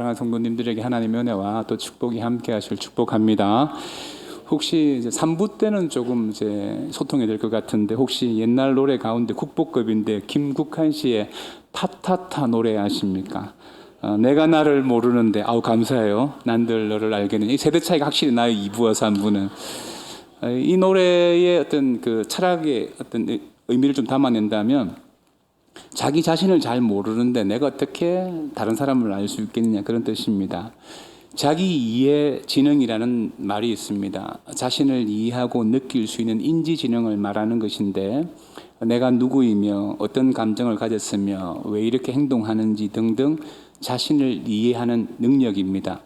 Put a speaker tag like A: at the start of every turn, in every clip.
A: 사랑하는 성도님들에게 하나님의 은혜와 또 축복이 함께 하실 축복합니다. 혹시 이제 3부 때는 조금 이제 소통이 될 것 같은데, 혹시 옛날 노래 가운데 국보급인데 김국한 씨의 타타타 노래 아십니까? 내가 나를 모르는데, 아우 감사해요. 난들 너를 알겠는. 이 세대 차이가 확실히 나요. 2부와 3부는. 이 노래의 어떤 그 철학의 어떤 의미를 좀 담아낸다면, 자기 자신을 잘 모르는데 내가 어떻게 다른 사람을 알 수 있겠느냐, 그런 뜻입니다. 자기 이해 지능이라는 말이 있습니다. 자신을 이해하고 느낄 수 있는 인지 지능을 말하는 것인데, 내가 누구이며 어떤 감정을 가졌으며 왜 이렇게 행동하는지 등등 자신을 이해하는 능력입니다.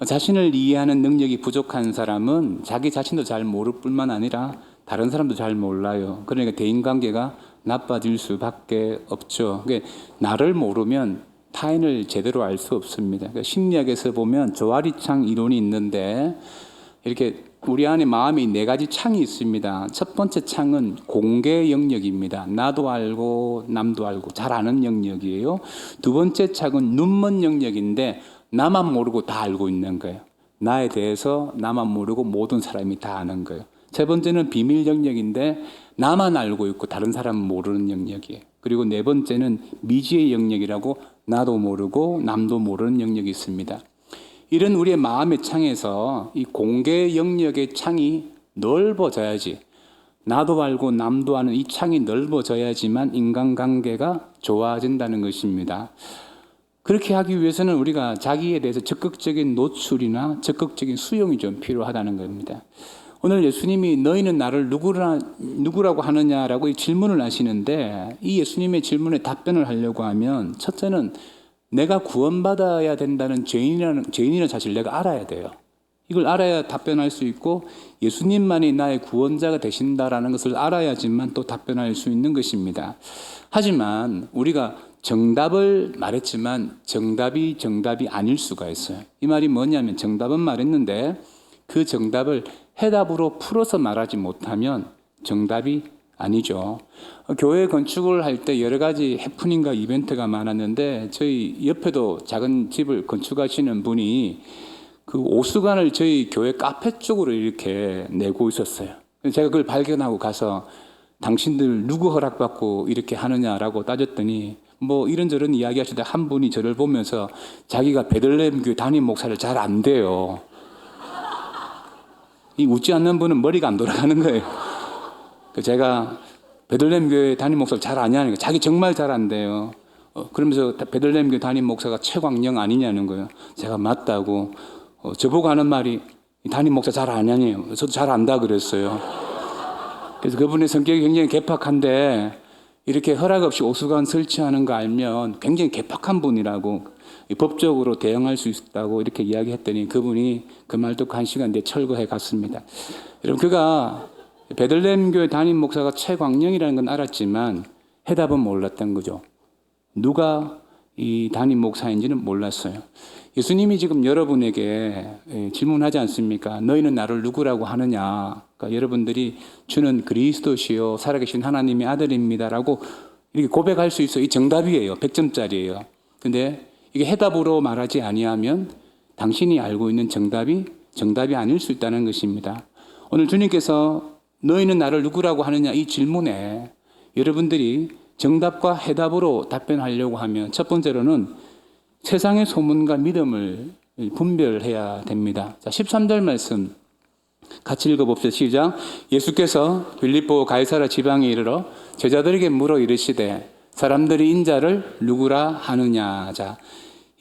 A: 자신을 이해하는 능력이 부족한 사람은 자기 자신도 잘 모를 뿐만 아니라 다른 사람도 잘 몰라요. 그러니까 대인관계가 나빠질 수밖에 없죠. 그러니까 나를 모르면 타인을 제대로 알 수 없습니다. 그러니까 심리학에서 보면 조아리창 이론이 있는데, 이렇게 우리 안에 마음이 4가지 창이 있습니다. 첫 번째 창은 공개 영역입니다. 나도 알고 남도 알고 잘 아는 영역이에요. 두 번째 창은 눈먼 영역인데 나만 모르고 다 알고 있는 거예요. 나에 대해서 나만 모르고 모든 사람이 다 아는 거예요. 세 번째는 비밀 영역인데 나만 알고 있고 다른 사람은 모르는 영역이에요. 그리고 네 번째는 미지의 영역이라고 나도 모르고 남도 모르는 영역이 있습니다. 이런 우리의 마음의 창에서 이 공개 영역의 창이 넓어져야지, 나도 알고 남도 아는 이 창이 넓어져야지만 인간관계가 좋아진다는 것입니다. 그렇게 하기 위해서는 우리가 자기에 대해서 적극적인 노출이나 적극적인 수용이 좀 필요하다는 겁니다. 오늘 예수님이 너희는 나를 누구라고 하느냐라고 질문을 하시는데, 이 예수님의 질문에 답변을 하려고 하면 첫째는 내가 구원받아야 된다는 죄인이라는 사실을 내가 알아야 돼요. 이걸 알아야 답변할 수 있고 예수님만이 나의 구원자가 되신다라는 것을 알아야지만 또 답변할 수 있는 것입니다. 하지만 우리가 정답을 말했지만 정답이 아닐 수가 있어요. 이 말이 뭐냐면, 정답은 말했는데 그 정답을 해답으로 풀어서 말하지 못하면 정답이 아니죠. 교회 건축을 할 때 여러 가지 해프닝과 이벤트가 많았는데, 저희 옆에도 작은 집을 건축하시는 분이 그 오수관을 저희 교회 카페 쪽으로 이렇게 내고 있었어요. 제가 그걸 발견하고 가서 당신들 누구 허락받고 이렇게 하느냐라고 따졌더니 뭐 이런저런 이야기 하시다 한 분이 저를 보면서 자기가 베들레헴 교회 담임 목사를 잘 안 돼요. 이 웃지 않는 분은 머리가 안 돌아가는 거예요. 제가 베들레헴 교회 담임 목사를 잘 아냐니까, 자기 정말 잘 안 돼요. 그러면서 베들레헴 교회 담임 목사가 최광영 아니냐는 거예요. 제가 맞다고. 저보고 하는 말이 담임 목사 잘 아냐니요. 저도 잘 안다 그랬어요. 그래서 그분의 성격이 굉장히 개팍한데 이렇게 허락 없이 오수관 설치하는 거 알면 굉장히 개팍한 분이라고, 법적으로 대응할 수 있다고 이렇게 이야기했더니 그분이 그 말 듣고 1시간 뒤에 철거해 갔습니다. 여러분, 그가 베들레헴 교회 담임 목사가 최광영이라는 건 알았지만 해답은 몰랐던 거죠. 누가 이 담임 목사인지는 몰랐어요. 예수님이 지금 여러분에게 질문하지 않습니까? 너희는 나를 누구라고 하느냐? 그러니까 여러분들이 주는 그리스도시요 살아계신 하나님의 아들입니다라고 이렇게 고백할 수 있어요. 이 정답이에요. 100점짜리예요. 근데 이게 해답으로 말하지 아니하면 당신이 알고 있는 정답이 아닐 수 있다는 것입니다. 오늘 주님께서 너희는 나를 누구라고 하느냐, 이 질문에 여러분들이 정답과 해답으로 답변하려고 하면 첫 번째로는 세상의 소문과 믿음을 분별해야 됩니다. 자, 13절 말씀 같이 읽어봅시다. 시작. 예수께서 빌립보 가이사랴 지방에 이르러 제자들에게 물어 이르시되 사람들이 인자를 누구라 하느냐. 자,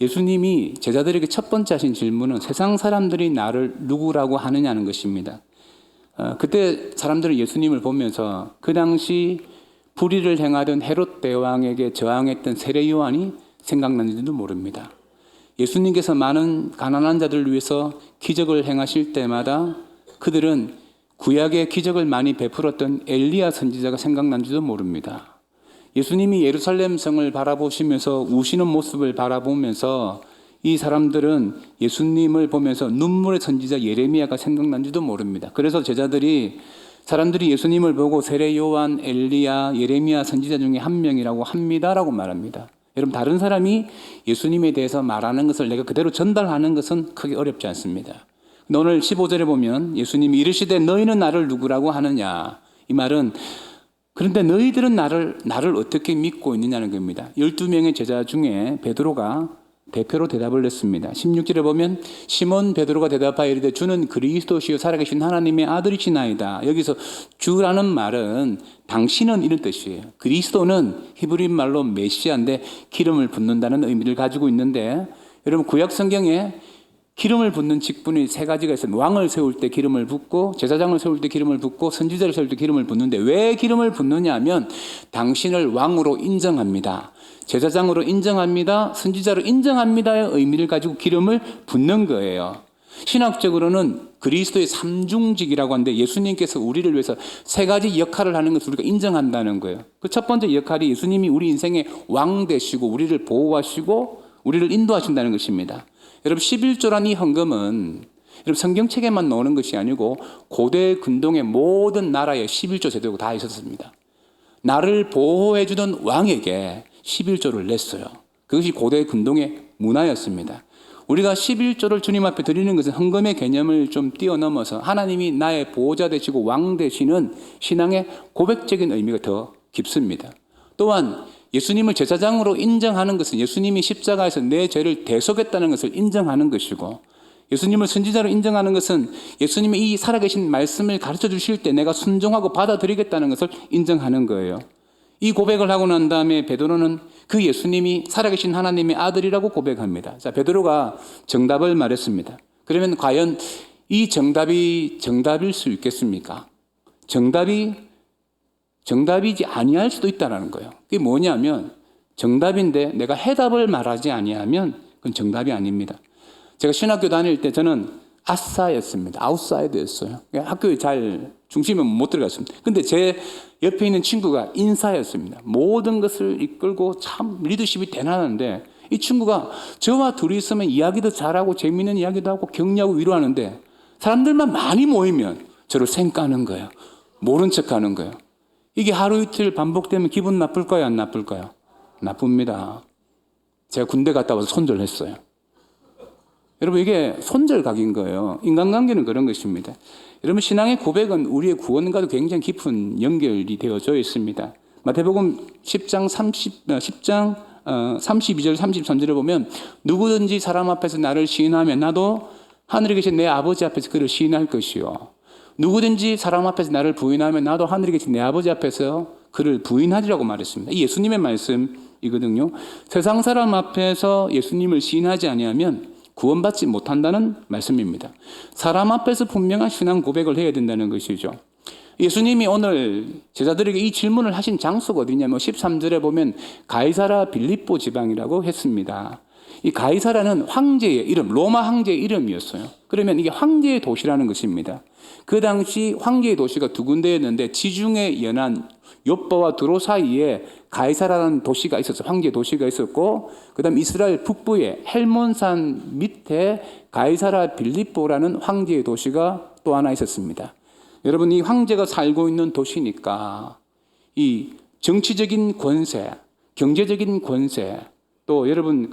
A: 예수님이 제자들에게 첫 번째 하신 질문은 세상 사람들이 나를 누구라고 하느냐는 것입니다. 그때 사람들은 예수님을 보면서 그 당시 불의를 행하던 헤롯 대왕에게 저항했던 세례 요한이 생각나는지도 모릅니다. 예수님께서 많은 가난한 자들을 위해서 기적을 행하실 때마다 그들은 구약의 기적을 많이 베풀었던 엘리야 선지자가 생각난지도 모릅니다. 예수님이 예루살렘 성을 바라보시면서 우시는 모습을 바라보면서 이 사람들은 예수님을 보면서 눈물의 선지자 예레미야가 생각난지도 모릅니다. 그래서 사람들이 예수님을 보고 세례 요한, 엘리야, 예레미야 선지자 중에 한 명이라고 합니다라고 말합니다. 여러분 다른 사람이 예수님에 대해서 말하는 것을 내가 그대로 전달하는 것은 크게 어렵지 않습니다. 오늘 15절에 보면 예수님이 이르시되 너희는 나를 누구라고 하느냐. 이 말은 그런데 너희들은 나를 어떻게 믿고 있느냐는 겁니다. 12명의 제자 중에 베드로가 대표로 대답을 했습니다. 16절에 보면 시몬 베드로가 대답하여 이르되 주는 그리스도시요 살아계신 하나님의 아들이시나이다. 여기서 주라는 말은 당신은 이런 뜻이에요. 그리스도는 히브리 말로 메시아인데 기름을 붓는다는 의미를 가지고 있는데 여러분 구약 성경에 기름을 붓는 직분이 세 가지가 있어요. 왕을 세울 때 기름을 붓고 제사장을 세울 때 기름을 붓고 선지자를 세울 때 기름을 붓는데 왜 기름을 붓느냐 하면 당신을 왕으로 인정합니다. 제사장으로 인정합니다. 선지자로 인정합니다의 의미를 가지고 기름을 붓는 거예요. 신학적으로는 그리스도의 삼중직이라고 하는데 예수님께서 우리를 위해서 세 가지 역할을 하는 것을 우리가 인정한다는 거예요. 그 첫 번째 역할이 예수님이 우리 인생의 왕 되시고 우리를 보호하시고 우리를 인도하신다는 것입니다. 여러분 11조란 이 헌금은 여러분 성경책에만 나오는 것이 아니고 고대 근동의 모든 나라에 11조 제도가 다 있었습니다. 나를 보호해 주던 왕에게 11조를 냈어요. 그것이 고대 근동의 문화였습니다. 우리가 11조를 주님 앞에 드리는 것은 헌금의 개념을 좀 뛰어넘어서 하나님이 나의 보호자 되시고 왕 되시는 신앙의 고백적인 의미가 더 깊습니다. 또한 예수님을 제사장으로 인정하는 것은 예수님이 십자가에서 내 죄를 대속했다는 것을 인정하는 것이고 예수님을 선지자로 인정하는 것은 예수님이 이 살아계신 말씀을 가르쳐 주실 때 내가 순종하고 받아들이겠다는 것을 인정하는 거예요. 이 고백을 하고 난 다음에 베드로는 그 예수님이 살아계신 하나님의 아들이라고 고백합니다. 자, 베드로가 정답을 말했습니다. 그러면 과연 이 정답이 정답일 수 있겠습니까? 정답이지 아니할 수도 있다는 거예요. 그게 뭐냐면 정답인데 내가 해답을 말하지 아니하면 그건 정답이 아닙니다. 제가 신학교 다닐 때 저는 아싸였습니다. 아웃사이드였어요. 학교에 잘 중심에 못 들어갔습니다. 근데 제 옆에 있는 친구가 인사였습니다. 모든 것을 이끌고 참 리더십이 대단한데 이 친구가 저와 둘이 있으면 이야기도 잘하고 재미있는 이야기도 하고 격려하고 위로하는데 사람들만 많이 모이면 저를 쌩까는 거예요. 모른 척하는 거예요. 이게 하루 이틀 반복되면 기분 나쁠까요? 안 나쁠까요? 나쁩니다. 제가 군대 갔다 와서 손절했어요. 여러분 이게 손절각인 거예요. 인간관계는 그런 것입니다. 여러분 신앙의 고백은 우리의 구원과도 굉장히 깊은 연결이 되어져 있습니다. 마태복음 10장 32절 33절에 보면 누구든지 사람 앞에서 나를 시인하면 나도 하늘에 계신 내 아버지 앞에서 그를 시인할 것이요. 누구든지 사람 앞에서 나를 부인하면 나도 하늘에 계신 내 아버지 앞에서 그를 부인하리라고 말했습니다. 이 예수님의 말씀이거든요. 세상 사람 앞에서 예수님을 시인하지 아니하면 구원받지 못한다는 말씀입니다. 사람 앞에서 분명한 신앙 고백을 해야 된다는 것이죠. 예수님이 오늘 제자들에게 이 질문을 하신 장소가 어디냐면 13절에 보면 가이사라 빌립보 지방이라고 했습니다. 이 가이사라는 황제의 이름, 로마 황제의 이름이었어요. 그러면 이게 황제의 도시라는 것입니다. 그 당시 황제의 도시가 두 군데였는데 지중해 연안 욥바와 두로 사이에 가이사라라는 도시가 있었어요. 황제 도시가 있었고 그다음 이스라엘 북부에 헬몬산 밑에 가이사라 빌립보라는 황제의 도시가 또 하나 있었습니다. 여러분 이 황제가 살고 있는 도시니까 이 정치적인 권세, 경제적인 권세, 또 여러분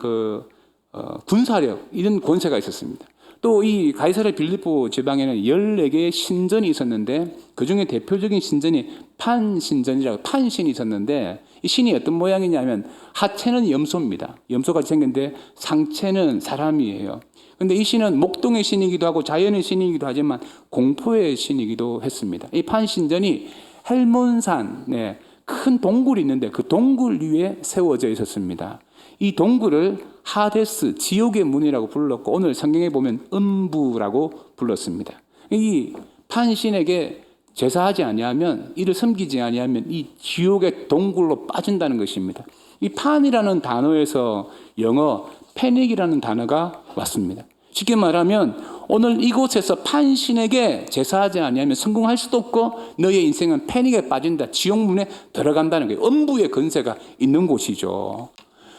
A: 군사력 이런 권세가 있었습니다. 또 이 가이사라 빌립보 지방에는 14개의 신전이 있었는데 그중에 대표적인 신전이 판신전이라고 판신이 있었는데 이 신이 어떤 모양이냐면 하체는 염소입니다. 염소같이 생겼는데 상체는 사람이에요. 근데 이 신은 목동의 신이기도 하고 자연의 신이기도 하지만 공포의 신이기도 했습니다. 이 판신전이 헬몬산에 큰 동굴이 있는데 그 동굴 위에 세워져 있었습니다. 이 동굴을 하데스, 지옥의 문이라고 불렀고 오늘 성경에 보면 음부라고 불렀습니다. 이 판신에게 제사하지 아니하면 이를 섬기지 아니하면 이 지옥의 동굴로 빠진다는 것입니다. 이 판이라는 단어에서 영어 패닉이라는 단어가 왔습니다. 쉽게 말하면 오늘 이곳에서 판신에게 제사하지 아니하면 성공할 수도 없고 너의 인생은 패닉에 빠진다. 지옥문에 들어간다는 거예요. 음부의 권세가 있는 곳이죠.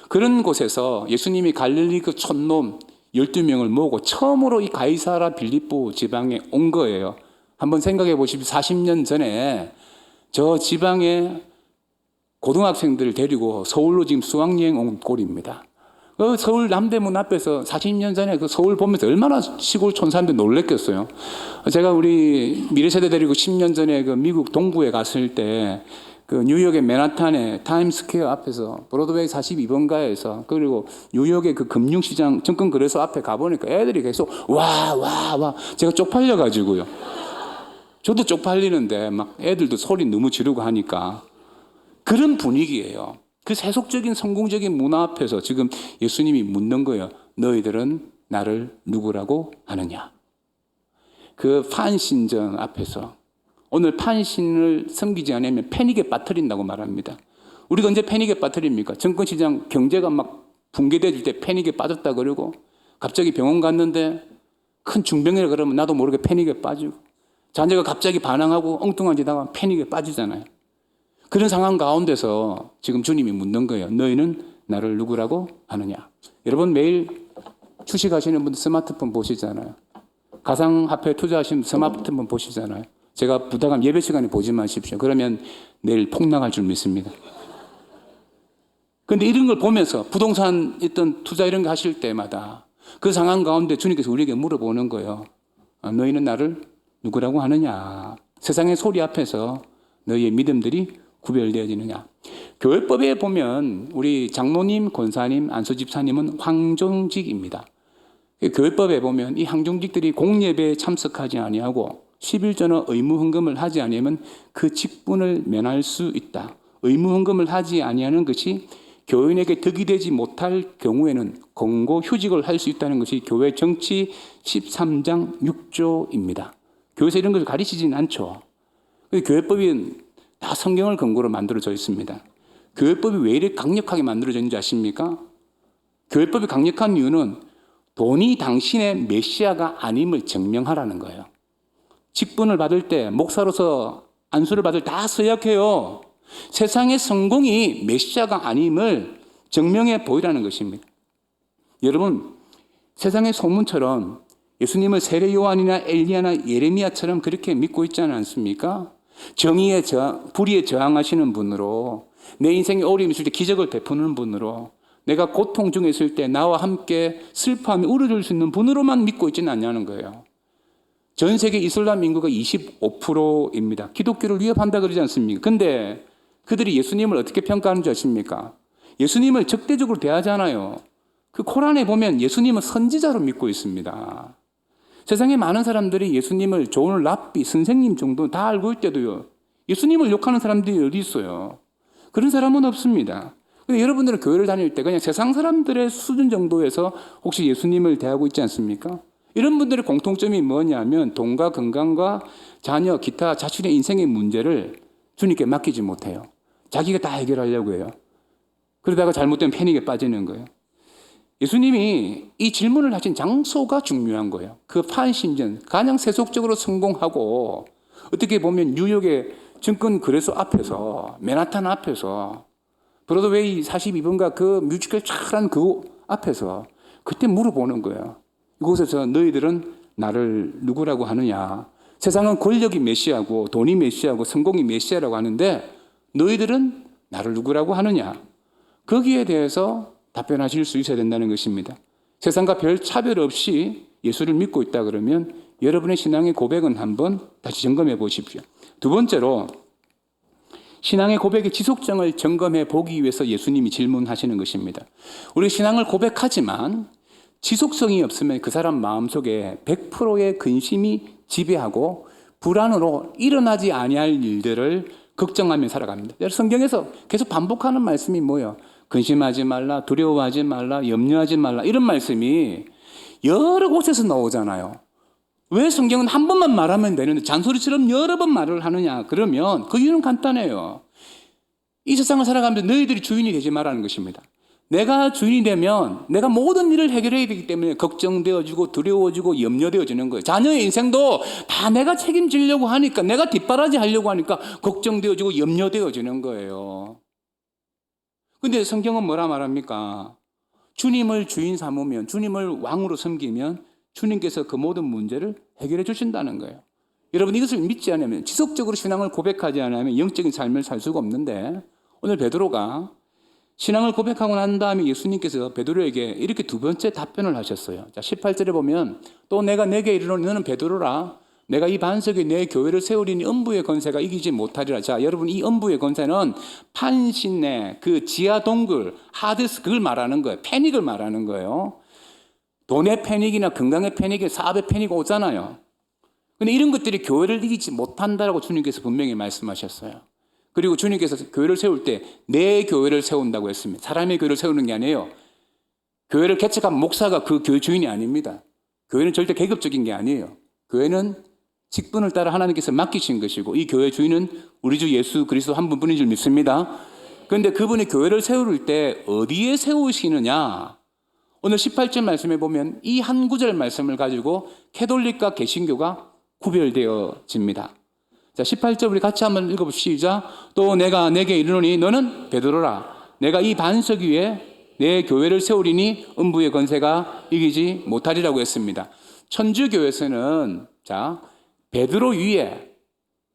A: 그런 곳에서 예수님이 갈릴리 그 촌놈 12명을 모으고 처음으로 이 가이사라 빌립보 지방에 온 거예요. 한번 생각해 보십시오. 40년 전에 저 지방에 고등학생들을 데리고 서울로 지금 수학여행 온 꼴입니다. 그 서울 남대문 앞에서 40년 전에 그 서울 보면서 얼마나 시골 촌사람들 놀랬겠어요. 제가 우리 미래세대 데리고 10년 전에 그 미국 동부에 갔을 때 그 뉴욕의 맨하탄의 타임스퀘어 앞에서 브로드웨이 42번가에서 그리고 뉴욕의 그 금융시장 증권거래소 앞에 가보니까 애들이 계속 와 제가 쪽팔려 가지고요. 저도 쪽팔리는데 막 애들도 소리 너무 지르고 하니까 그런 분위기예요. 그 세속적인 성공적인 문화 앞에서 지금 예수님이 묻는 거예요. 너희들은 나를 누구라고 하느냐? 그 판신전 앞에서 오늘 판신을 섬기지 않으면 패닉에 빠뜨린다고 말합니다. 우리가 언제 패닉에 빠뜨립니까? 증권시장 경제가 막 붕괴될 때 패닉에 빠졌다 그러고 갑자기 병원 갔는데 큰 중병이라 그러면 나도 모르게 패닉에 빠지고 자녀가 갑자기 반항하고 엉뚱한 짓 하면 패닉에 빠지잖아요. 그런 상황 가운데서 지금 주님이 묻는 거예요. 너희는 나를 누구라고 하느냐? 여러분 매일 주식하시는 분들 스마트폰 보시잖아요. 가상화폐 투자하시는 스마트폰 보시잖아요. 제가 부탁하면 예배 시간에 보지 마십시오. 그러면 내일 폭락할 줄 믿습니다. 그런데 이런 걸 보면서 부동산 있던 투자 이런 거 하실 때마다 그 상황 가운데 주님께서 우리에게 물어보는 거예요. 너희는 나를 누구라고 하느냐? 세상의 소리 앞에서 너희의 믿음들이 구별되어지느냐? 교회법에 보면 우리 장로님, 권사님, 안수집사님은 황종직입니다. 교회법에 보면 이 황종직들이 공예배에 참석하지 아니하고 11조나 의무헌금을 하지 아니하면 그 직분을 면할 수 있다. 의무헌금을 하지 아니하는 것이 교인에게 덕이 되지 못할 경우에는 공고 휴직을 할 수 있다는 것이 교회 정치 13장 6조입니다. 교회에서 이런 것을 가르치지는 않죠. 교회법은 다 성경을 근거로 만들어져 있습니다. 교회법이 왜 이렇게 강력하게 만들어져 있는지 아십니까? 교회법이 강력한 이유는 돈이 당신의 메시아가 아님을 증명하라는 거예요. 직분을 받을 때 목사로서 안수를 받을 때 다 서약해요. 세상의 성공이 메시아가 아님을 증명해 보이라는 것입니다. 여러분, 세상의 소문처럼 예수님을 세례 요한이나 엘리야나 예레미야처럼 그렇게 믿고 있지 않습니까? 정의의 불의에 저항하시는 분으로, 내 인생에 어려움이 있을 때 기적을 베푸는 분으로, 내가 고통 중에 있을 때 나와 함께 슬퍼하며 울어줄 수 있는 분으로만 믿고 있지는 않냐는 거예요. 전 세계 이슬람 인구가 25%입니다. 기독교를 위협한다 그러지 않습니까? 근데 그들이 예수님을 어떻게 평가하는 줄 아십니까? 예수님을 적대적으로 대하잖아요. 그 코란에 보면 예수님은 선지자로 믿고 있습니다. 세상에 많은 사람들이 예수님을 좋은 랍비, 선생님 정도 다 알고 있을 때도요. 예수님을 욕하는 사람들이 어디 있어요? 그런 사람은 없습니다. 근데 여러분들은 교회를 다닐 때 그냥 세상 사람들의 수준 정도에서 혹시 예수님을 대하고 있지 않습니까? 이런 분들의 공통점이 뭐냐면 돈과 건강과 자녀, 기타 자신의 인생의 문제를 주님께 맡기지 못해요. 자기가 다 해결하려고 해요. 그러다가 잘못되면 패닉에 빠지는 거예요. 예수님이 이 질문을 하신 장소가 중요한 거예요. 그 판신전, 가장 세속적으로 성공하고 어떻게 보면 뉴욕의 증권거래소 앞에서, 맨하탄 앞에서, 브로드웨이 42번가 그 뮤지컬 잘한 그 앞에서 그때 물어보는 거예요. 이곳에서 너희들은 나를 누구라고 하느냐? 세상은 권력이 메시아고 돈이 메시아고 성공이 메시아라고 하는데 너희들은 나를 누구라고 하느냐? 거기에 대해서 답변하실 수 있어야 된다는 것입니다. 세상과 별 차별 없이 예수를 믿고 있다 그러면 여러분의 신앙의 고백은 한번 다시 점검해 보십시오. 두 번째로 신앙의 고백의 지속성을 점검해 보기 위해서 예수님이 질문하시는 것입니다. 우리 신앙을 고백하지만 지속성이 없으면 그 사람 마음속에 100%의 근심이 지배하고 불안으로 일어나지 아니할 일들을 걱정하며 살아갑니다. 성경에서 계속 반복하는 말씀이 뭐예요? 근심하지 말라, 두려워하지 말라, 염려하지 말라 이런 말씀이 여러 곳에서 나오잖아요. 왜 성경은 한 번만 말하면 되는데 잔소리처럼 여러 번 말을 하느냐? 그러면 그 이유는 간단해요. 이 세상을 살아가면서 너희들이 주인이 되지 말라는 것입니다. 내가 주인이 되면 내가 모든 일을 해결해야 되기 때문에 걱정되어지고 두려워지고 염려되어지는 거예요. 자녀의 인생도 다 내가 책임지려고 하니까 내가 뒷바라지 하려고 하니까 걱정되어지고 염려되어지는 거예요. 근데 성경은 뭐라 말합니까? 주님을 주인 삼으면, 주님을 왕으로 섬기면 주님께서 그 모든 문제를 해결해 주신다는 거예요. 여러분 이것을 믿지 않으면, 지속적으로 신앙을 고백하지 않으면 영적인 삶을 살 수가 없는데 오늘 베드로가 신앙을 고백하고 난 다음에 예수님께서 베드로에게 이렇게 두 번째 답변을 하셨어요. 자, 18절에 보면 또 내가 내게 이르노니 너는 베드로라. 내가 이 반석에 내 교회를 세우리니 음부의 권세가 이기지 못하리라. 자, 여러분 이 음부의 권세는 판신내 그 지하 동굴 하데스 그걸 말하는 거예요. 패닉을 말하는 거예요. 돈의 패닉이나 건강의 패닉이 사업의 패닉 오잖아요. 근데 이런 것들이 교회를 이기지 못한다라고 주님께서 분명히 말씀하셨어요. 그리고 주님께서 교회를 세울 때 내 교회를 세운다고 했습니다. 사람의 교회를 세우는 게 아니에요. 교회를 개척한 목사가 그 교회 주인이 아닙니다. 교회는 절대 계급적인 게 아니에요. 교회는 직분을 따라 하나님께서 맡기신 것이고 이 교회 주인은 우리 주 예수 그리스도 한 분뿐인 줄 믿습니다. 그런데 그분이 교회를 세울 때 어디에 세우시느냐? 오늘 18절 말씀에 보면 이 한 구절 말씀을 가지고 캐톨릭과 개신교가 구별되어집니다. 자, 18절 우리 같이 한번 읽어봅시다. 또 내가 내게 이르노니 너는 베드로라. 내가 이 반석 위에 내 교회를 세우리니 음부의 권세가 이기지 못하리라고 했습니다. 천주교에서는 자 베드로 위에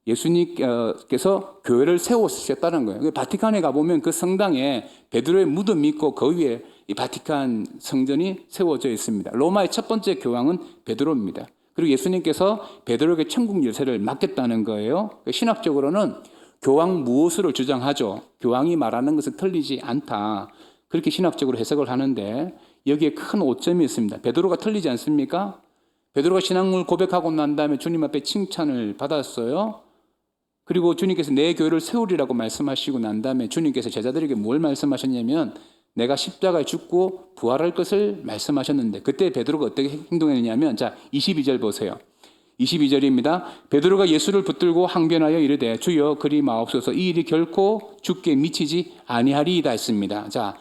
A: 예수님께서 교회를 세우셨다는 거예요. 바티칸에 가보면 그 성당에 베드로의 무덤이 있고 그 위에 이 바티칸 성전이 세워져 있습니다. 로마의 첫 번째 교황은 베드로입니다. 그리고 예수님께서 베드로에게 천국 열쇠를 맡겼다는 거예요. 신학적으로는 교황 무엇으로 주장하죠? 교황이 말하는 것은 틀리지 않다. 그렇게 신학적으로 해석을 하는데 여기에 큰 오점이 있습니다. 베드로가 틀리지 않습니까? 베드로가 신앙을 고백하고 난 다음에 주님 앞에 칭찬을 받았어요. 그리고 주님께서 내 교회를 세우리라고 말씀하시고 난 다음에 주님께서 제자들에게 뭘 말씀하셨냐면 내가 십자가에 죽고 부활할 것을 말씀하셨는데 그때 베드로가 어떻게 행동했냐면 자 22절 보세요. 22절입니다. 베드로가 예수를 붙들고 항변하여 이르되 주여 그리 마옵소서 이 일이 결코 주께 미치지 아니하리이다 했습니다. 자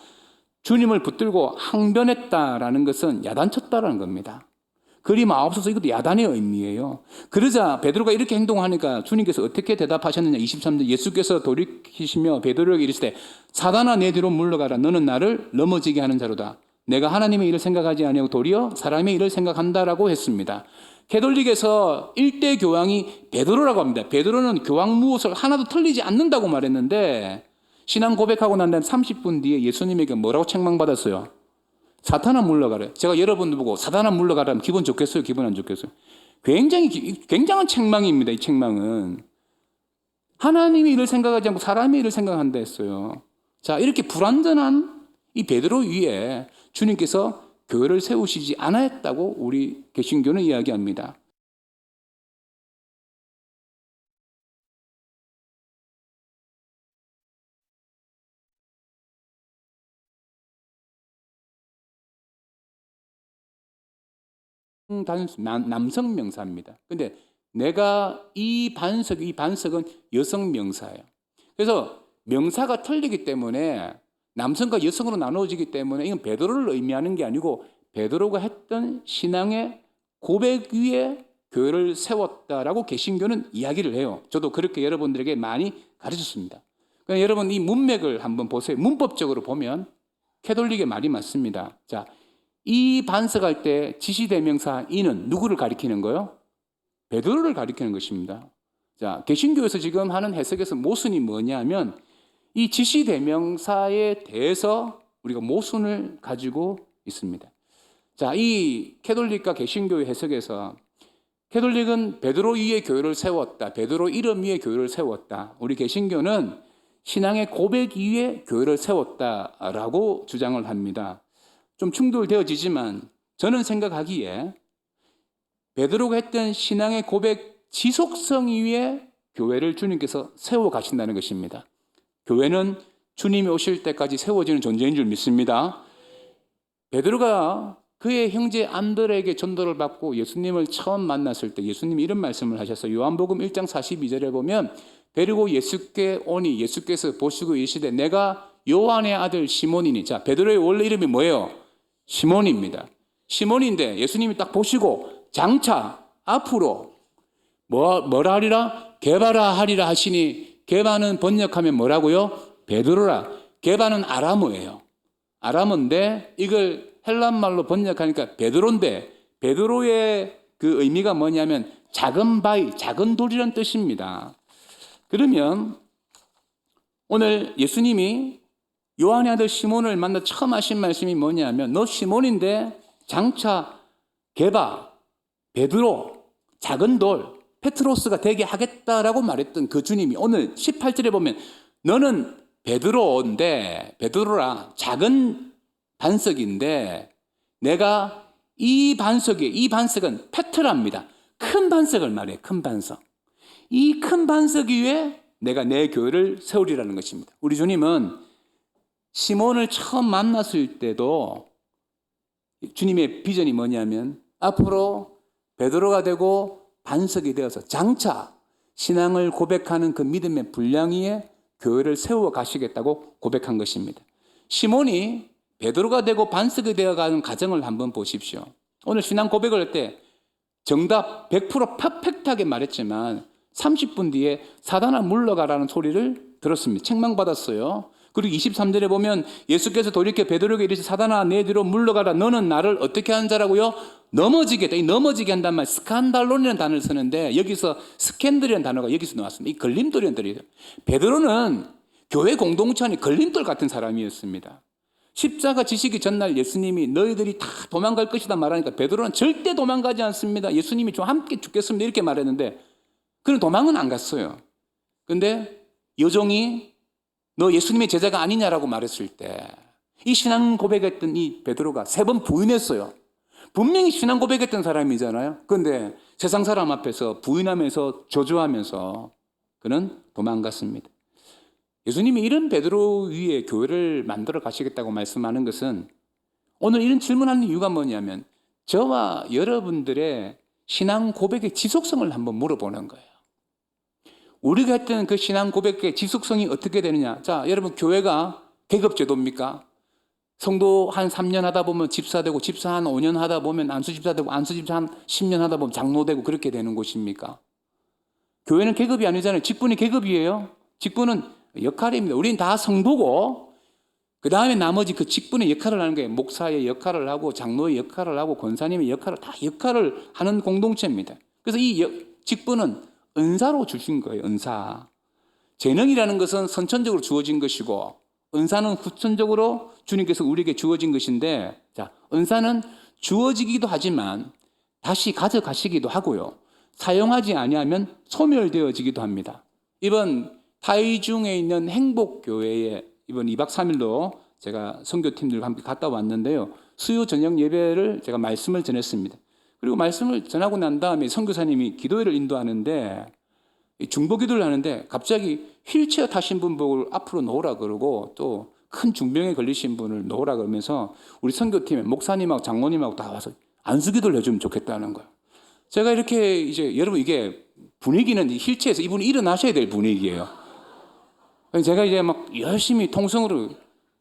A: 주님을 붙들고 항변했다라는 것은 야단쳤다라는 겁니다. 그리 마옵소서 이것도 야단의 의미예요. 그러자 베드로가 이렇게 행동하니까 주님께서 어떻게 대답하셨느냐 23절 예수께서 돌이키시며 베드로에게 이르시되 사단아 내 뒤로 물러가라 너는 나를 넘어지게 하는 자로다. 내가 하나님의 일을 생각하지 아니하고 도리어 사람의 일을 생각한다라고 했습니다. 캐톨릭에서 일대 교황이 베드로라고 합니다. 베드로는 교황 무엇을 하나도 틀리지 않는다고 말했는데 신앙 고백하고 난 다음 30분 뒤에 예수님에게 뭐라고 책망받았어요? 사탄아 물러가래. 제가 여러분들 보고 사탄아 물러가라면 기분 좋겠어요? 기분 안 좋겠어요? 굉장한 책망입니다. 이 책망은. 하나님의 일을 생각하지 않고 사람의 일을 생각한다 했어요. 자, 이렇게 불완전한 이 베드로 위에 주님께서 교회를 세우시지 않았다고 우리 개신교는 이야기합니다. 남성 명사입니다. 근데 내가 이 반석은 여성 명사예요. 그래서 명사가 틀리기 때문에 남성과 여성으로 나누어지기 때문에 이건 베드로를 의미하는 게 아니고 베드로가 했던 신앙의 고백 위에 교회를 세웠다라고 개신교는 이야기를 해요. 저도 그렇게 여러분들에게 많이 가르쳤습니다. 그러니까 여러분 이 문맥을 한번 보세요. 문법적으로 보면 캐톨릭의 말이 맞습니다. 자, 이 반석할 때 지시대명사 이는 누구를 가리키는 거예요? 베드로를 가리키는 것입니다. 자, 개신교에서 지금 하는 해석에서 모순이 뭐냐면 이 지시대명사에 대해서 우리가 모순을 가지고 있습니다. 자, 이 캐톨릭과 개신교의 해석에서 캐톨릭은 베드로 위에 교회를 세웠다. 베드로 이름 위에 교회를 세웠다. 우리 개신교는 신앙의 고백 위에 교회를 세웠다라고 주장을 합니다. 좀 충돌되어지지만 저는 생각하기에 베드로가 했던 신앙의 고백 지속성 위에 교회를 주님께서 세워 가신다는 것입니다. 교회는 주님이 오실 때까지 세워지는 존재인 줄 믿습니다. 베드로가 그의 형제 안드레에게 전도를 받고 예수님을 처음 만났을 때 예수님이 이런 말씀을 하셨어요. 요한복음 1장 42절에 보면 데리고 예수께 오니 예수께서 보시고 이르시되 내가 요한의 아들 시몬이니. 자, 베드로의 원래 이름이 뭐예요? 시몬입니다. 시몬인데 예수님이 딱 보시고 장차 앞으로 뭐라 하리라? 게바라 하리라 하시니 게바는 번역하면 뭐라고요? 베드로라. 게바는 아람어예요. 아람어인데 이걸 헬란말로 번역하니까 베드로인데 베드로의 그 의미가 뭐냐면 작은 바위, 작은 돌이라는 뜻입니다. 그러면 오늘 예수님이 요한의 아들 시몬을 만나 처음 하신 말씀이 뭐냐면 너 시몬인데 장차 게바, 베드로, 작은 돌, 페트로스가 되게 하겠다라고 말했던 그 주님이 오늘 18절에 보면 너는 베드로인데 베드로라 작은 반석인데 내가 이 반석은 페트라입니다. 큰 반석을 말해요. 큰 반석. 이 큰 반석 위에 내가 내 교회를 세우리라는 것입니다. 우리 주님은 시몬을 처음 만났을 때도 주님의 비전이 뭐냐면 앞으로 베드로가 되고 반석이 되어서 장차 신앙을 고백하는 그 믿음의 분량 위에 교회를 세워 가시겠다고 고백한 것입니다. 시몬이 베드로가 되고 반석이 되어가는 과정을 한번 보십시오. 오늘 신앙 고백을 할 때 정답 100% 퍼펙트하게 말했지만 30분 뒤에 사단아 물러가라는 소리를 들었습니다. 책망받았어요. 그리고 23절에 보면 예수께서 돌이켜 베드로에게 이르시되 사단아 내 뒤로 물러가라. 너는 나를 어떻게 하는 자라고요? 넘어지게 했다. 이 넘어지게 한단 말 스칸달론이라는 단어를 쓰는데 여기서 스캔들이라는 단어가 여기서 나왔습니다. 이 걸림돌이라는 단어예요. 베드로는 교회 공동체 안에 걸림돌 같은 사람이었습니다. 십자가 지시기 전날 예수님이 너희들이 다 도망갈 것이다 말하니까 베드로는 절대 도망가지 않습니다. 예수님이 좀 함께 죽겠습니다 이렇게 말했는데 그는 도망은 안 갔어요. 근데 여종이 너 예수님의 제자가 아니냐라고 말했을 때 이 신앙 고백했던 이 베드로가 3번 부인했어요. 분명히 신앙 고백했던 사람이잖아요. 그런데 세상 사람 앞에서 부인하면서 저주하면서 그는 도망갔습니다. 예수님이 이런 베드로 위에 교회를 만들어 가시겠다고 말씀하는 것은 오늘 이런 질문하는 이유가 뭐냐면 저와 여러분들의 신앙 고백의 지속성을 한번 물어보는 거예요. 우리가 했던 그 신앙 고백의 지속성이 어떻게 되느냐. 자, 여러분 교회가 계급제도입니까? 성도 한 3년 하다 보면 집사 되고 집사 한 5년 하다 보면 안수집사 되고 안수집사 한 10년 하다 보면 장로 되고 그렇게 되는 곳입니까? 교회는 계급이 아니잖아요. 직분이 계급이에요. 직분은 역할입니다. 우리는 다 성도고 그 다음에 나머지 그 직분의 역할을 하는 거예요. 목사의 역할을 하고 장로의 역할을 하고 권사님의 역할을 다 역할을 하는 공동체입니다. 그래서 이 직분은 은사로 주신 거예요. 은사. 재능이라는 것은 선천적으로 주어진 것이고 은사는 후천적으로 주님께서 우리에게 주어진 것인데 자, 은사는 주어지기도 하지만 다시 가져가시기도 하고요. 사용하지 아니하면 소멸되어지기도 합니다. 이번 타이중에 있는 행복교회에 이번 2박 3일로 제가 선교팀들과 함께 갔다 왔는데요. 수요 저녁 예배를 제가 말씀을 전했습니다. 그리고 말씀을 전하고 난 다음에 선교사님이 기도회를 인도하는데 중보 기도를 하는데 갑자기 휠체어 타신 분 보고 앞으로 놓으라 그러고 또 큰 중병에 걸리신 분을 놓으라 그러면서 우리 선교팀에 목사님하고 장로님하고 다 와서 안수 기도를 해주면 좋겠다는 거예요. 제가 이렇게 이제 여러분 이게 분위기는 휠체어에서 이분이 일어나셔야 될 분위기예요. 제가 이제 막 열심히 통성으로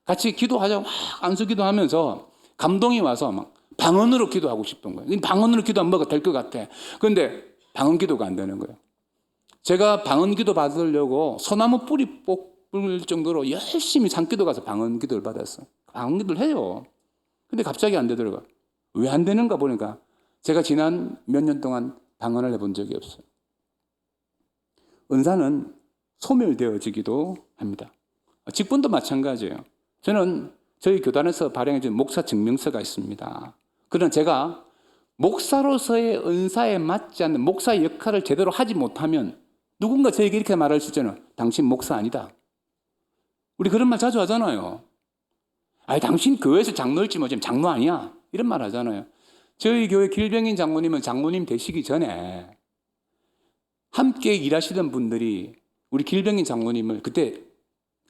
A: 같이 기도하자고 막 안수 기도하면서 감동이 와서 막 방언으로 기도하고 싶은 거예요. 방언으로 기도하면 뭐가 될 것 같아. 그런데 방언 기도가 안 되는 거예요. 제가 방언 기도 받으려고 소나무 뿌리 뽑을 정도로 열심히 산기도 가서 방언 기도를 받았어요. 방언 기도를 해요. 근데 갑자기 안 되더라고요. 왜 안 되는가 보니까 제가 지난 몇 년 동안 방언을 해본 적이 없어요. 은사는 소멸되어지기도 합니다. 직분도 마찬가지예요. 저는 저희 교단에서 발행해준 목사 증명서가 있습니다. 그러나 제가 목사로서의 은사에 맞지 않는 목사의 역할을 제대로 하지 못하면 누군가 저에게 이렇게 말할 수 있잖아요. 당신 목사 아니다. 우리 그런 말 자주 하잖아요. 아니 당신 교회에서 장로일지 뭐지 장로 아니야. 이런 말 하잖아요. 저희 교회 길병인 장로님은 장로님 되시기 전에 함께 일하시던 분들이 우리 길병인 장로님을 그때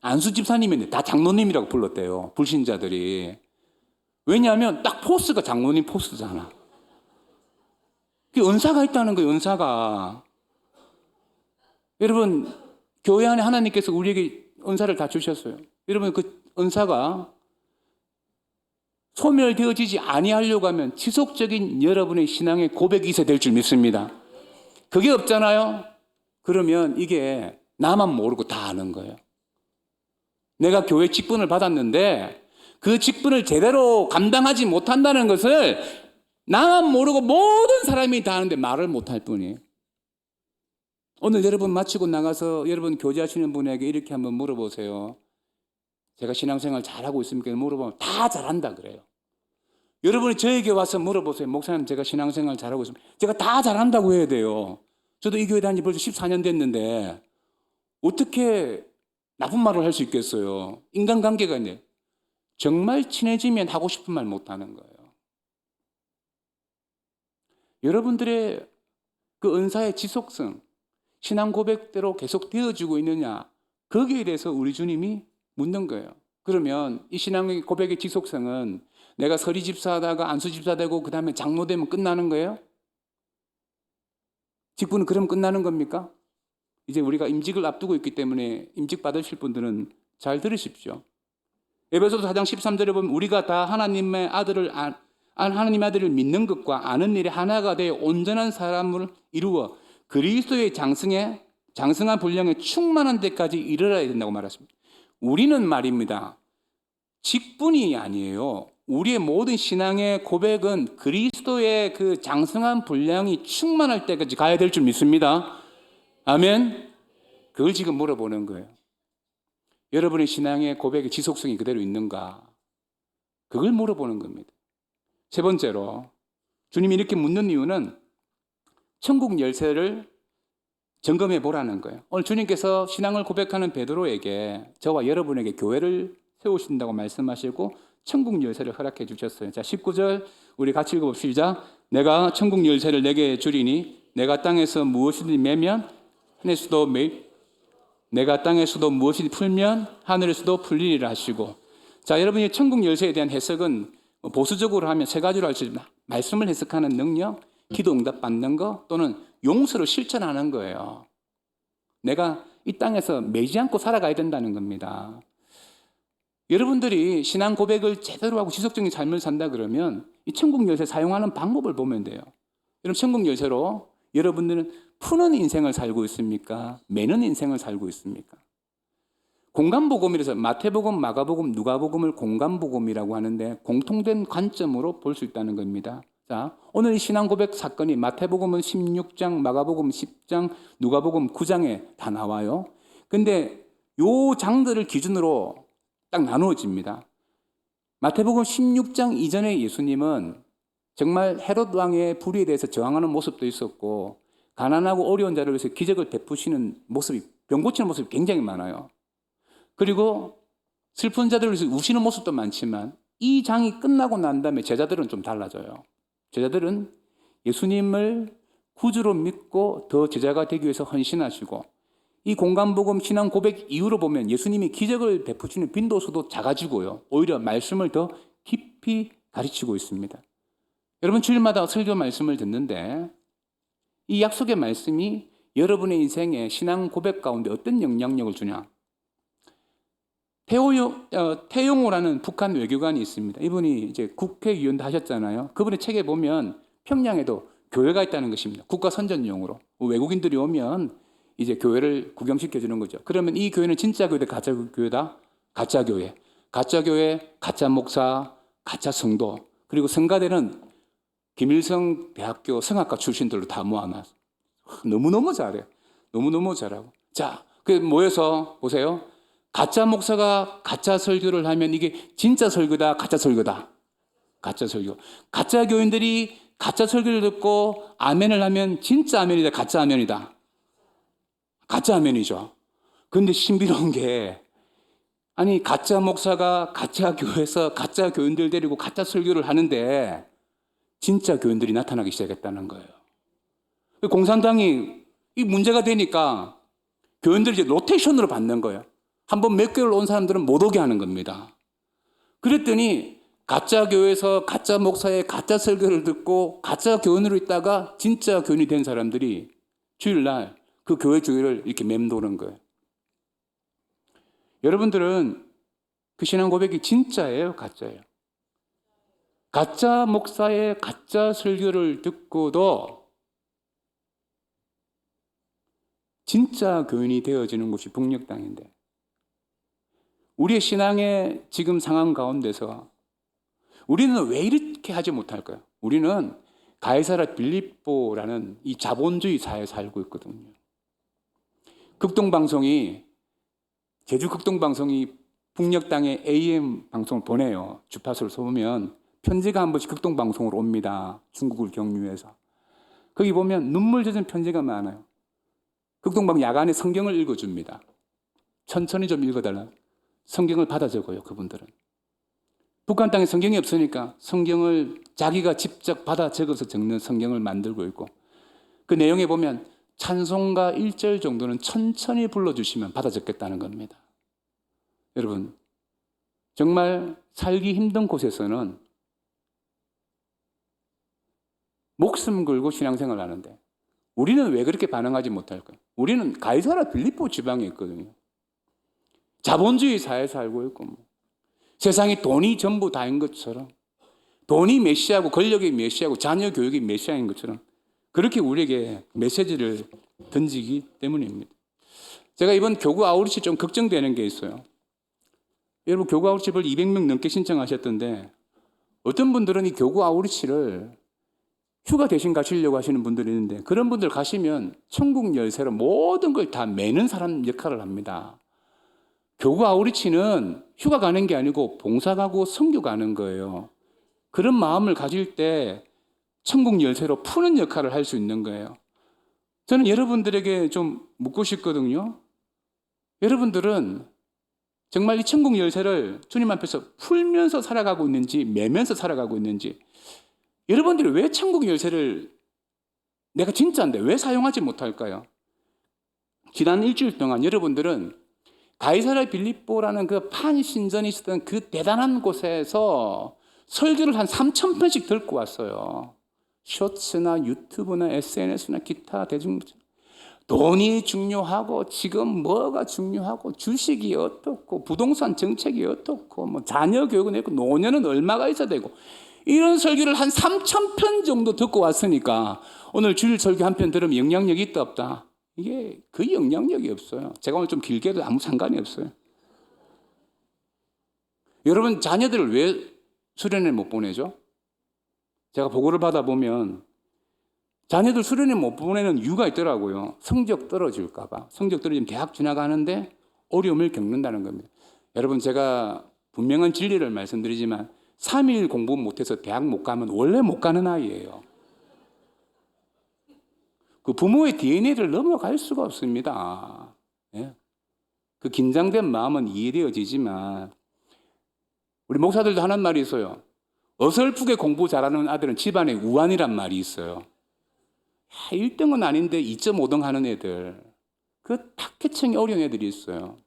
A: 안수 집사님인데 다 장로님이라고 불렀대요. 불신자들이. 왜냐하면 딱 포스가 장로님 포스잖아. 그 은사가 있다는 거예요. 은사가. 여러분 교회 안에 하나님께서 우리에게 은사를 다 주셨어요. 여러분 그 은사가 소멸되어지지 아니하려고 하면 지속적인 여러분의 신앙의 고백이 있어야 될 줄 믿습니다. 그게 없잖아요. 그러면 이게 나만 모르고 다 아는 거예요. 내가 교회 직분을 받았는데 그 직분을 제대로 감당하지 못한다는 것을 나만 모르고 모든 사람이 다 아는데 말을 못할 뿐이에요. 오늘 여러분 마치고 나가서 여러분 교제하시는 분에게 이렇게 한번 물어보세요. 제가 신앙생활 잘하고 있습니까? 물어보면 다 잘한다 그래요. 여러분이 저에게 와서 물어보세요. 목사님, 제가 신앙생활 잘하고 있습니다. 제가 다 잘한다고 해야 돼요. 저도 이 교회 다닌 지 벌써 14년 됐는데 어떻게 나쁜 말을 할 수 있겠어요? 인간관계가 있네. 정말 친해지면 하고 싶은 말 못하는 거예요. 여러분들의 그 은사의 지속성, 신앙 고백대로 계속 되어지고 있느냐, 거기에 대해서 우리 주님이 묻는 거예요. 그러면 이 신앙 고백의 지속성은 내가 서리 집사 하다가 안수 집사 되고 그 다음에 장로 되면 끝나는 거예요? 직분은 그럼 끝나는 겁니까? 이제 우리가 임직을 앞두고 있기 때문에 임직 받으실 분들은 잘 들으십시오. 에베소서 4장 13절에 보면 우리가 다 하나님의 아들을 믿는 것과 아는 일에 하나가 되어 온전한 사람을 이루어 그리스도의 장성한 분량에 충만한 데까지 이르러야 된다고 말했습니다. 우리는 말입니다. 직분이 아니에요. 우리의 모든 신앙의 고백은 그리스도의 그 장성한 분량이 충만할 때까지 가야 될 줄 믿습니다. 아멘. 그걸 지금 물어보는 거예요. 여러분의 신앙의 고백의 지속성이 그대로 있는가? 그걸 물어보는 겁니다. 세 번째로 주님이 이렇게 묻는 이유는 천국 열쇠를 점검해 보라는 거예요. 오늘 주님께서 신앙을 고백하는 베드로에게 저와 여러분에게 교회를 세우신다고 말씀하시고 천국 열쇠를 허락해 주셨어요. 자, 19절 우리 같이 읽어봅시다. 내가 천국 열쇠를 내게 주리니 내가 땅에서 무엇이든지 매면 하늘에서도 내가 땅에서도 무엇이든지 풀면 하늘에서도 풀리리라 하시고. 자, 여러분이 천국 열쇠에 대한 해석은 보수적으로 하면 세 가지로 할 수 있습니다. 말씀을 해석하는 능력, 기도 응답 받는 거, 또는 용서를 실천하는 거예요. 내가 이 땅에서 매지 않고 살아가야 된다는 겁니다. 여러분들이 신앙 고백을 제대로 하고 지속적인 삶을 산다 그러면 이 천국 열쇠 사용하는 방법을 보면 돼요. 여러분, 천국 열쇠로 여러분들은 푸는 인생을 살고 있습니까? 매는 인생을 살고 있습니까? 공간복음이라서 마태복음, 마가복음, 누가복음을 공간복음이라고 하는데 공통된 관점으로 볼 수 있다는 겁니다. 자, 오늘 이 신앙 고백 사건이 마태복음은 16장, 마가복음 10장, 누가복음 9장에 다 나와요. 근데 요 장들을 기준으로 딱 나누어집니다. 마태복음 16장 이전에 예수님은 정말 헤롯 왕의 불의에 대해서 저항하는 모습도 있었고 가난하고 어려운 자를 위해서 기적을 베푸시는 모습이, 병 고치는 모습이 굉장히 많아요. 그리고 슬픈 자들을 위해서 우시는 모습도 많지만 이 장이 끝나고 난 다음에 제자들은 좀 달라져요. 제자들은 예수님을 구주로 믿고 더 제자가 되기 위해서 헌신하시고, 이 공간복음 신앙 고백 이후로 보면 예수님이 기적을 베푸시는 빈도수도 작아지고요, 오히려 말씀을 더 깊이 가르치고 있습니다. 여러분, 주일마다 설교 말씀을 듣는데 이 약속의 말씀이 여러분의 인생에 신앙 고백 가운데 어떤 영향력을 주냐? 태용호라는 북한 외교관이 있습니다. 이분이 이제 국회의원도 하셨잖아요. 그분의 책에 보면 평양에도 교회가 있다는 것입니다. 국가 선전용으로. 외국인들이 오면 이제 교회를 구경시켜 주는 거죠. 그러면 이 교회는 진짜 교회다, 가짜 교회다? 가짜 교회. 가짜 교회, 가짜 목사, 가짜 성도. 그리고 성가대는 김일성 대학교 성악과 출신들로 다 모아놨어요. 너무너무 잘해요. 너무너무 잘하고. 자, 그 모여서 보세요. 가짜 목사가 가짜 설교를 하면 이게 진짜 설교다, 가짜 설교다? 가짜 설교. 가짜 교인들이 가짜 설교를 듣고 아멘을 하면 진짜 아멘이다, 가짜 아멘이다? 가짜 아멘이죠. 그런데 신비로운 게, 아니 가짜 목사가 가짜 교회에서 가짜 교인들 데리고 가짜 설교를 하는데 진짜 교인들이 나타나기 시작했다는 거예요. 공산당이 이 문제가 되니까 교인들이 이제 로테이션으로 받는 거예요. 한번 몇 개월 온 사람들은 못 오게 하는 겁니다. 그랬더니 가짜 교회에서 가짜 목사의 가짜 설교를 듣고 가짜 교인으로 있다가 진짜 교인이 된 사람들이 주일날 그 교회 주위를 이렇게 맴도는 거예요. 여러분들은 그 신앙 고백이 진짜예요, 가짜예요? 가짜 목사의 가짜 설교를 듣고도 진짜 교인이 되어지는 곳이 북녘땅인데, 우리의 신앙의 지금 상황 가운데서 우리는 왜 이렇게 하지 못할까요? 우리는 가이사라 빌립보라는 이 자본주의 사회에 살고 있거든요. 극동방송이, 제주 극동방송이 북녘 땅에 AM 방송을 보내요. 주파수를 쏘면 편지가 한 번씩 극동방송으로 옵니다. 중국을 경유해서. 거기 보면 눈물 젖은 편지가 많아요. 극동방 야간에 성경을 읽어줍니다. 천천히 좀 읽어달라. 성경을 받아 적어요, 그분들은. 북한 땅에 성경이 없으니까 성경을 자기가 직접 받아 적어서 적는 성경을 만들고 있고, 그 내용에 보면 찬송가 1절 정도는 천천히 불러주시면 받아 적겠다는 겁니다. 여러분, 정말 살기 힘든 곳에서는 목숨 걸고 신앙생활을 하는데 우리는 왜 그렇게 반응하지 못할까요? 우리는 가이사라 빌립보 지방에 있거든요. 자본주의 사회에 살고 있고, 세상이 돈이 전부 다인 것처럼, 돈이 메시아고 권력이 메시아고 자녀 교육이 메시아인 것처럼 그렇게 우리에게 메시지를 던지기 때문입니다. 제가 이번 교구 아우리치 좀 걱정되는 게 있어요. 여러분, 교구 아우리치를 200명 넘게 신청하셨던데 어떤 분들은 이 교구 아우리치를 휴가 대신 가시려고 하시는 분들이 있는데, 그런 분들 가시면 천국 열쇠로 모든 걸 다 매는 사람 역할을 합니다. 교구 아우리치는 휴가 가는 게 아니고 봉사 가고 선교 가는 거예요. 그런 마음을 가질 때 천국 열쇠로 푸는 역할을 할 수 있는 거예요. 저는 여러분들에게 좀 묻고 싶거든요. 여러분들은 정말 이 천국 열쇠를 주님 앞에서 풀면서 살아가고 있는지 매면서 살아가고 있는지, 여러분들이 왜 천국 열쇠를 내가 진짜인데 왜 사용하지 못할까요? 지난 일주일 동안 여러분들은 가이사랴 빌립보라는 그 판신전이 있었던 그 대단한 곳에서 설교를 한 3,000편씩 듣고 왔어요. 쇼츠나 유튜브나 SNS나 기타 대중, 돈이 중요하고 지금 뭐가 중요하고 주식이 어떻고 부동산 정책이 어떻고 뭐 자녀 교육은 있고 노년은 얼마가 있어야 되고, 이런 설교를 한 3,000편 정도 듣고 왔으니까 오늘 주일 설교 한 편 들으면 영향력이 있다 없다? 이게 거의 영향력이 없어요. 제가 오늘 좀 길게 해도 아무 상관이 없어요. 여러분, 자녀들을 왜 수련회 못 보내죠? 제가 보고를 받아보면 자녀들 수련회 못 보내는 이유가 있더라고요. 성적 떨어질까 봐. 성적 떨어지면 대학 지나가는데 어려움을 겪는다는 겁니다. 여러분, 제가 분명한 진리를 말씀드리지만 3일 공부 못해서 대학 못 가면 원래 못 가는 아이예요. 그 부모의 DNA를 넘어갈 수가 없습니다. 예? 그 긴장된 마음은 이해되어지지만 우리 목사들도 하는 말이 있어요. 어설프게 공부 잘하는 아들은 집안에 우환이란 말이 있어요. 1등은 아닌데 2.5등 하는 애들, 그 탁해청이 어려운 애들이 있어요.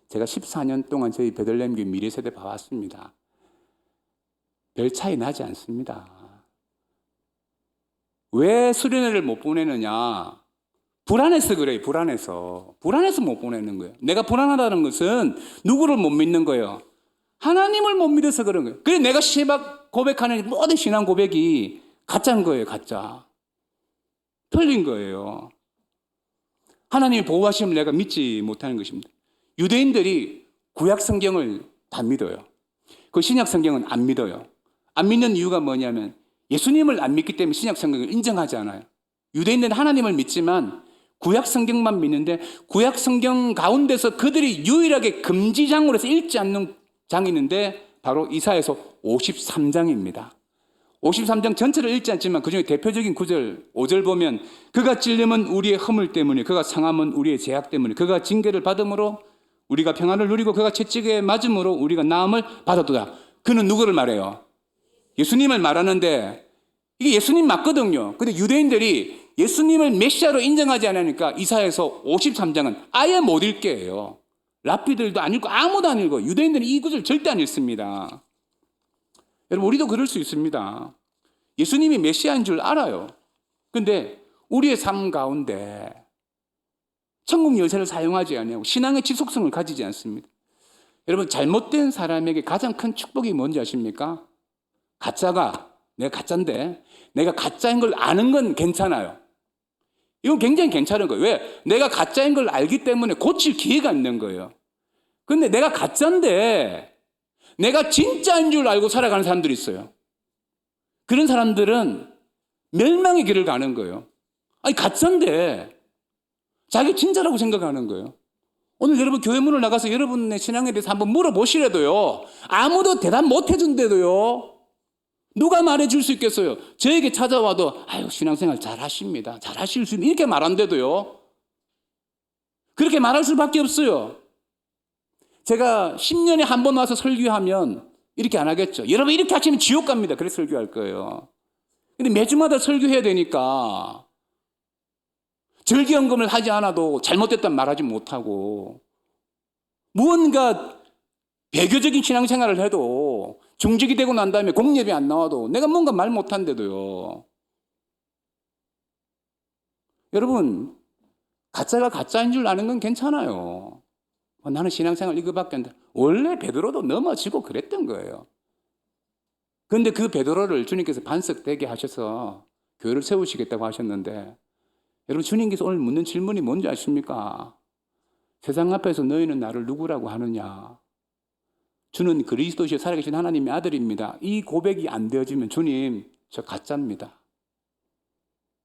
A: 제가 14년 동안 저희 베들레헴교회 미래세대 봐왔습니다. 별 차이 나지 않습니다. 왜 수련회를 못 보내느냐? 불안해서 그래요. 불안해서 못 보내는 거예요. 내가 불안하다는 것은 누구를 못 믿는 거예요? 하나님을 못 믿어서 그런 거예요. 그래서 내가 시박 고백하는 모든 신앙 고백이 가짜인 거예요. 가짜. 틀린 거예요. 하나님의 보호하심을 내가 믿지 못하는 것입니다. 유대인들이 구약 성경을 다 믿어요. 그 신약 성경은 안 믿어요. 안 믿는 이유가 뭐냐면 예수님을 안 믿기 때문에 신약 성경을 인정하지 않아요. 유대인들은 하나님을 믿지만 구약 성경만 믿는데, 구약 성경 가운데서 그들이 유일하게 금지장으로 해서 읽지 않는 장이 있는데 바로 이사야서 53장입니다. 53장 전체를 읽지 않지만 그중에 대표적인 9절, 5절 보면 그가 찔림은 우리의 허물 때문에, 그가 상함은 우리의 죄악 때문에, 그가 징계를 받음으로 우리가 평안을 누리고 그가 채찍에 맞음으로 우리가 나음을 받았도다. 그는 누구를 말해요? 예수님을 말하는데 이게 예수님 맞거든요. 근데 유대인들이 예수님을 메시아로 인정하지 않으니까 이사야서 53장은 아예 못 읽게 해요. 랍비들도 안 읽고 아무도 안 읽고, 유대인들은 이 구절 절대 안 읽습니다. 여러분, 우리도 그럴 수 있습니다. 예수님이 메시아인 줄 알아요. 근데 우리의 삶 가운데 천국 열쇠를 사용하지 않고 신앙의 지속성을 가지지 않습니다. 여러분, 잘못된 사람에게 가장 큰 축복이 뭔지 아십니까? 내가 가짜인데 내가 가짜인 걸 아는 건 괜찮아요. 이건 굉장히 괜찮은 거예요. 왜? 내가 가짜인 걸 알기 때문에 고칠 기회가 있는 거예요. 근데 내가 가짜인데 내가 진짜인 줄 알고 살아가는 사람들이 있어요. 그런 사람들은 멸망의 길을 가는 거예요. 아니, 가짜인데 자기 진짜라고 생각하는 거예요. 오늘 여러분 교회 문을 나가서 여러분의 신앙에 대해서 한번 물어보시래도요, 아무도 대답 못 해준대도요, 누가 말해줄 수 있겠어요? 저에게 찾아와도 아유 신앙생활 잘하십니다, 잘하실 수 있는, 이렇게 말한대도요, 그렇게 말할 수밖에 없어요. 제가 10년에 한 번 와서 설교하면 이렇게 안 하겠죠. 여러분 이렇게 하시면 지옥 갑니다. 그래서 설교할 거예요. 근데 매주마다 설교해야 되니까 절기연금을 하지 않아도 잘못됐다는 말하지 못하고, 무언가 배교적인 신앙생활을 해도 중직이 되고 난 다음에 공예배 안 나와도 내가 뭔가 말 못한대도요. 여러분 가짜가 가짜인 줄 아는 건 괜찮아요. 나는 신앙생활 이거밖에 안 돼. 원래 베드로도 넘어지고 그랬던 거예요. 그런데 그 베드로를 주님께서 반석되게 하셔서 교회를 세우시겠다고 하셨는데, 여러분 주님께서 오늘 묻는 질문이 뭔지 아십니까? 세상 앞에서 너희는 나를 누구라고 하느냐? 주는 그리스도시여 살아계신 하나님의 아들입니다. 이 고백이 안 되어지면 주님 저 가짜입니다.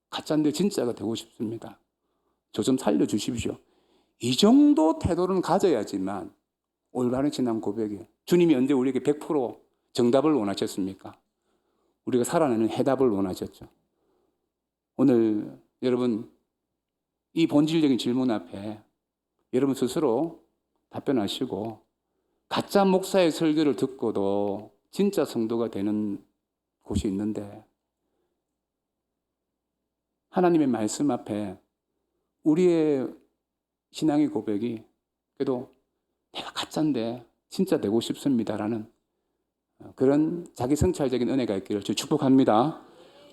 A: 가짜인데 진짜가 되고 싶습니다. 저 좀 살려주십시오. 이 정도 태도는 가져야지만 올바른 신앙 고백이에요. 주님이 언제 우리에게 100% 정답을 원하셨습니까? 우리가 살아내는 해답을 원하셨죠. 오늘 여러분 이 본질적인 질문 앞에 여러분 스스로 답변하시고, 가짜 목사의 설교를 듣고도 진짜 성도가 되는 곳이 있는데, 하나님의 말씀 앞에 우리의 신앙의 고백이 그래도 내가 가짜인데 진짜 되고 싶습니다라는 그런 자기 성찰적인 은혜가 있기를 주 축복합니다.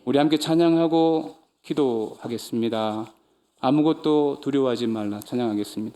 A: 우리 함께 찬양하고 기도하겠습니다. 아무것도 두려워하지 말라 찬양하겠습니다.